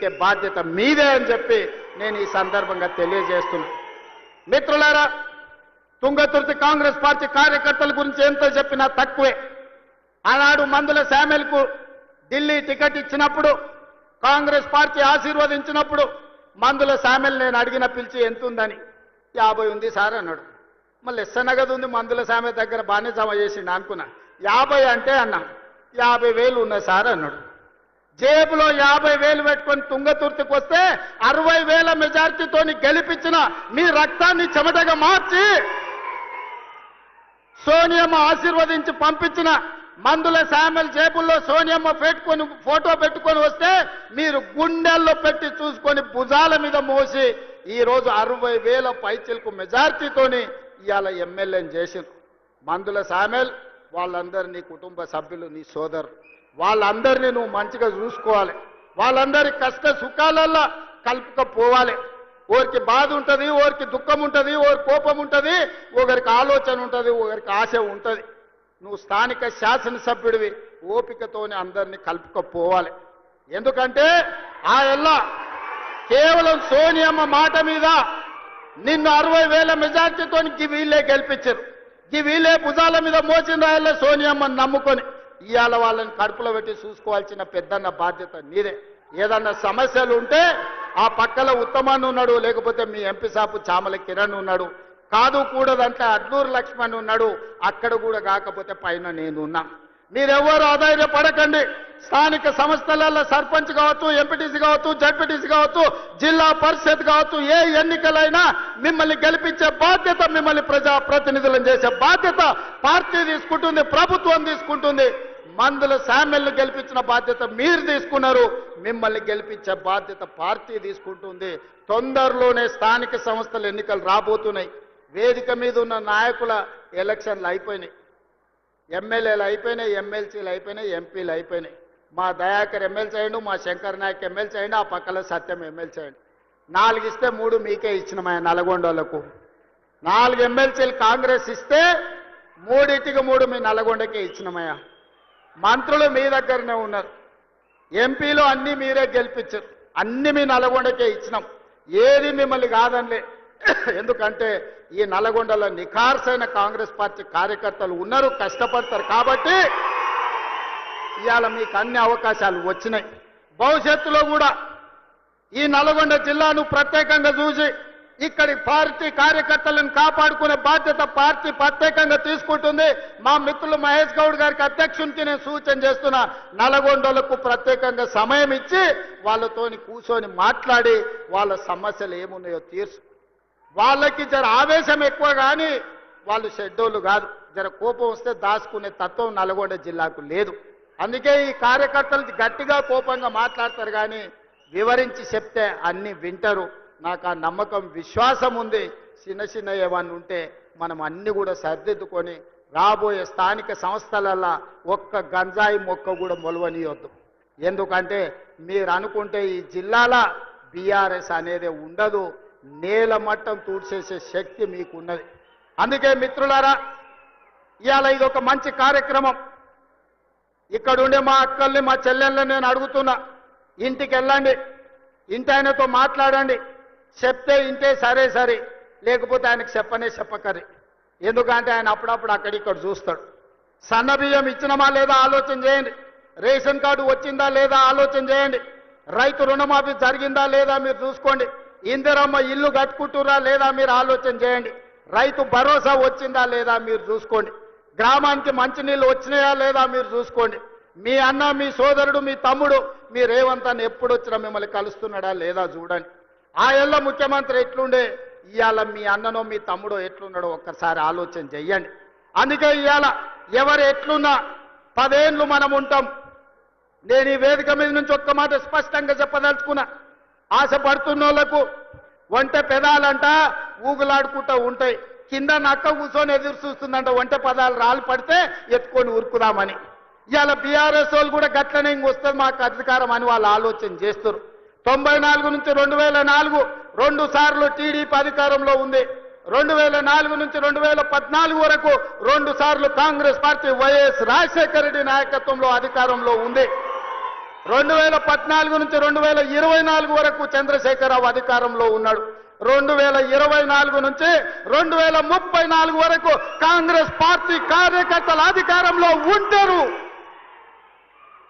నిలబెట్టే బాధ్యత మీదే అని చెప్పి నేను ఈ సందర్భంగా తెలియజేస్తున్నా. మిత్రులారా, తుంగతుర్తి కాంగ్రెస్ పార్టీ కార్యకర్తల గురించి ఎంతో చెప్పినా తక్కువే. ఆనాడు మందుల శామ్యుల్కు ఢిల్లీ టికెట్ ఇచ్చినప్పుడు, కాంగ్రెస్ పార్టీ ఆశీర్వదించినప్పుడు మందుల శామ్యుల్ నేను అడిగిన పిలిచి ఎంత ఉందని 50 ఉంది సార్ అన్నాడు. మళ్ళీ ఎస్సనగదు ఉంది మందుల శామ్యుల్ దగ్గర బాగానే జమ చేసిండు అనుకున్నా. 50 అంటే అన్నా 50,000 ఉన్నాయి సార్ అన్నాడు. జేబులో 50,000 పెట్టుకొని తుంగతుర్తికి వస్తే 60,000 మెజార్టీతోని గెలిపించిన మీ రక్తాన్ని చెమటగా మార్చి సోనియమ్మ ఆశీర్వదించి పంపించిన మందుల శామ్యుల్ జేబుల్లో సోనియమ్మ ఫోటో పెట్టుకొని వస్తే మీరు గుండెల్లో పెట్టి చూసుకొని భుజాల మీద మోసి ఈరోజు 60,000 పైచిలకు మెజార్టీతోని ఇవాళ ఎమ్మెల్యేని చేసింది. మందుల శామ్యుల్ వాళ్ళందరూ నీ కుటుంబ సభ్యులు, నీ సోదరులు, వాళ్ళందరినీ నువ్వు మంచిగా చూసుకోవాలి. వాళ్ళందరి కష్ట సుఖాలల్లో కలుపుకపోవాలి. ఒకరికి బాధ ఉంటుంది, ఒకరికి దుఃఖం ఉంటుంది, ఒకరికి కోపం ఉంటుంది, ఒకరికి ఆలోచన ఉంటుంది, ఒకరికి ఆశ ఉంటుంది. నువ్వు స్థానిక శాసనసభ్యుడివి, ఓపికతోనే అందరినీ కలుపుకపోవాలి. ఎందుకంటే ఆ ఎల్లా కేవలం సోనియమ్మ మాట మీద నిన్ను 60,000 మెజార్టీతో వీళ్ళే గెలిపించారు. వీళ్ళే భుజాల మీద మోసిన రాయల్లో సోనియమ్మని నమ్ముకొని ఇవాళ వాళ్ళని కడుపులో పెట్టి చూసుకోవాల్సిన పెద్దన్న బాధ్యత నీదే. ఏదన్నా సమస్యలు ఉంటే ఆ పక్కల ఉత్తమాన్ని ఉన్నాడు, లేకపోతే మీ ఎంపీ సాపు చామల కిరణ్ ఉన్నాడు, కాదు కూడదంటే అడ్లూరు లక్ష్మణ్ ఉన్నాడు, అక్కడ కూడా కాకపోతే పైన నేనున్నా. మీరెవ్వరూ అధైర్యపడకండి. స్థానిక సంస్థలలో సర్పంచ్ కావచ్చు, ఎంపీటీసీ కావచ్చు, జడ్పీటీసీ కావచ్చు, జిల్లా పరిషత్ కావచ్చు, ఏ ఎన్నికలైనా మిమ్మల్ని గెలిపించే బాధ్యత, మిమ్మల్ని ప్రజాప్రతినిధులను చేసే బాధ్యత పార్టీ తీసుకుంటుంది, ప్రభుత్వం తీసుకుంటుంది. మందుల శామ్యుల్ని గెలిపించిన బాధ్యత మీరు తీసుకున్నారు, మిమ్మల్ని గెలిపించే బాధ్యత పార్టీ తీసుకుంటుంది. తొందరలోనే స్థానిక సంస్థల ఎన్నికలు రాబోతున్నాయి. వేదిక మీద ఉన్న నాయకుల ఎలక్షన్లు అయిపోయినాయి, ఎమ్మెల్యేలు అయిపోయినాయి, ఎమ్మెల్సీలు అయిపోయినాయి, ఎంపీలు అయిపోయినాయి. మా దయాకర్ ఎమ్మెల్సీ అయ్యండు, మా శంకర్ నాయక్ ఎమ్మెల్సీ అయ్యండు, ఆ పక్కల సత్యం ఎమ్మెల్సీ అయ్యండు. 4 ఇస్తే 3 మీకే ఇచ్చినమయ్య. నల్గొండలకు 4 ఎమ్మెల్సీలు కాంగ్రెస్ ఇస్తే 3 మీ నల్గొండకే ఇచ్చినమయ్య. మంత్రులు మీ దగ్గరనే ఉన్నారు, ఎంపీలు అన్నీ మీరే గెలిపించారు, అన్ని మీ నల్గొండకే ఇచ్చినాం. ఏది మిమ్మల్ని కాదనిలే. ఎందుకంటే ఈ నల్గొండలో నిఖార్సైన కాంగ్రెస్ పార్టీ కార్యకర్తలు ఉన్నారు, కష్టపడతారు. కాబట్టి ఇవాళ మీకు అన్ని అవకాశాలు వచ్చినాయి. భవిష్యత్తులో కూడా ఈ నల్గొండ జిల్లాను ప్రత్యేకంగా చూసి ఇక్కడి పార్టీ కార్యకర్తలను కాపాడుకునే బాధ్యత పార్టీ ప్రత్యేకంగా తీసుకుంటుంది. మా మిత్రులు మహేష్ గౌడ్ గారికి అధ్యక్షునికి నేను సూచన చేస్తున్నా, నల్గొండలకు ప్రత్యేకంగా సమయం ఇచ్చి వాళ్ళతోని కూర్చొని మాట్లాడి వాళ్ళ సమస్యలు ఏమున్నాయో తీర్చు. వాళ్ళకి జర ఆవేశం ఎక్కువ కానీ వాళ్ళు షెడ్యూళ్ళు కాదు. జర కోపం వస్తే దాచుకునే తత్వం నల్గొండ జిల్లాకు లేదు. అందుకే ఈ కార్యకర్తలు గట్టిగా కోపంగా మాట్లాడతారు కానీ వివరించి చెప్తే అన్ని వింటారు. నాకు ఆ నమ్మకం, విశ్వాసం ఉంది. చిన్న ఏమన్నా ఉంటే మనం అన్ని కూడా సర్దిద్దుకొని రాబోయే స్థానిక సంస్థలల్లో ఒక్క గంజాయి మొక్క కూడా మొలవనియొద్దు. ఎందుకంటే మీరు అనుకుంటే ఈ జిల్లాల బీఆర్ఎస్ అనేది ఉండదు, నేల మట్టం తూడ్చేసే శక్తి మీకున్నది. అందుకే మిత్రులారా, ఇవాళ ఇది ఒక మంచి కార్యక్రమం. ఇక్కడ ఉండే మా అక్కల్ని, మా చెల్లెళ్ళని నేను అడుగుతున్నా, ఇంటికి వెళ్ళండి, ఇంటి ఆయనతో మాట్లాడండి. చెప్తే ఇంటే సరే, లేకపోతే ఆయనకు చెప్పకరి. ఎందుకంటే ఆయన అప్పుడప్పుడు అక్కడిక్కడ చూస్తాడు. సన్నబియ్యం ఇచ్చినమా లేదా ఆలోచన చేయండి. రేషన్ కార్డు వచ్చిందా లేదా ఆలోచన చేయండి. రైతు రుణమాఫీ జరిగిందా లేదా మీరు చూసుకోండి. ఇందిరమ్మ ఇల్లు కట్టుకుంటురా లేదా మీరు ఆలోచన చేయండి. రైతు భరోసా వచ్చిందా లేదా మీరు చూసుకోండి. గ్రామానికి మంచినీళ్ళు వచ్చినాయా లేదా మీరు చూసుకోండి. మీ అన్న, మీ సోదరుడు, మీ తమ్ముడు, మీ రేవంత్ అన్న ఎప్పుడు వచ్చినా మిమ్మల్ని కలుస్తున్నాడా లేదా చూడండి. ఆ ఏళ్ళ ముఖ్యమంత్రి ఎట్లుండే, ఇవాళ మీ అన్ననో మీ తమ్ముడో ఎట్లున్నాడో ఒక్కసారి ఆలోచన చెయ్యండి. అందుకే ఇవాళ ఎవరు ఎట్లున్నా 10 ఏళ్ళు మనం ఉంటాం. నేను ఈ వేదిక మీద నుంచి ఒక్క మాట స్పష్టంగా చెప్పదలుచుకున్నా, ఆశపడుతున్న వాళ్ళకు ఒంటె పెదాలంట ఊగులాడుకుంటూ ఉంటాయి, కింద నక్క కూర్చొని ఎదురు చూస్తుందంట ఒంటె పదాలు రాళ్ళు పడితే ఎత్తుకొని ఉరుకుదామని. ఇవాళ బీఆర్ఎస్ వాళ్ళు కూడా గట్లనే ఇంకొస్తుంది మాకు అధికారం అని వాళ్ళు ఆలోచన చేస్తారు. 94 నుంచి 2004 2 సార్లు టీడీపీ అధికారంలో ఉంది. 2004 నుంచి 2014 వరకు 2 సార్లు కాంగ్రెస్ పార్టీ వైఎస్ రాజశేఖర రెడ్డి నాయకత్వంలో అధికారంలో ఉంది. 2014 నుంచి 2024 వరకు చంద్రశేఖరరావు అధికారంలో ఉన్నాడు. 2024 నుంచి 2034 వరకు కాంగ్రెస్ పార్టీ కార్యకర్తల అధికారంలో ఉంటారు.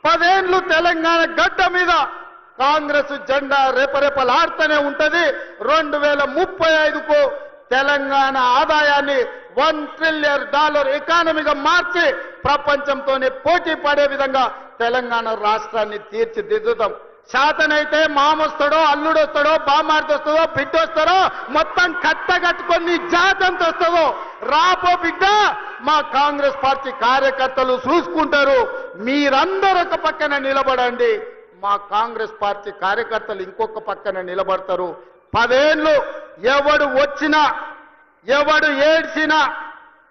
10 ఏళ్లు తెలంగాణ గడ్డ మీద కాంగ్రెస్ జెండా రెపరెపలాడుతూనే ఉంటది. 2035కు తెలంగాణ ఆదాయాన్ని $1 ట్రిలియన్ ఎకానమీగా మార్చి ప్రపంచంతోనే పోటీ పడే విధంగా తెలంగాణ రాష్ట్రాన్ని తీర్చిదిద్దుతాం. శాతనైతే మామొస్తాడో, అల్లుడొస్తాడో, బామార్దొస్తాడో, బిడ్డొస్తాడో, మొత్తం కట్టగట్టుకొని జాతంత వస్తుందో రాపో బిడ్డ మా కాంగ్రెస్ పార్టీ కార్యకర్తలు చూసుకుంటారు. మీరందరూ ఒక పక్కన నిలబడండి, మా కాంగ్రెస్ పార్టీ కార్యకర్తలు ఇంకొక పక్కన నిలబడతారు. 10 ఏళ్ళు ఎవడు వచ్చినా, ఎవడు ఏడ్చినా,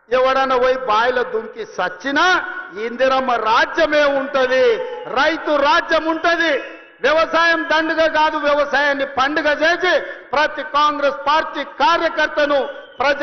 ఎవడన్నా పోయి బాయిలో దుంకి సచ్చినా ఇందిరమ్మ రాజ్యమే ఉంటది, రైతు రాజ్యం ఉంటది. వ్యవసాయం దండుగ కాదు, వ్యవసాయాన్ని పండుగ చేసి ప్రతి కాంగ్రెస్ పార్టీ కార్యకర్తను ప్రజల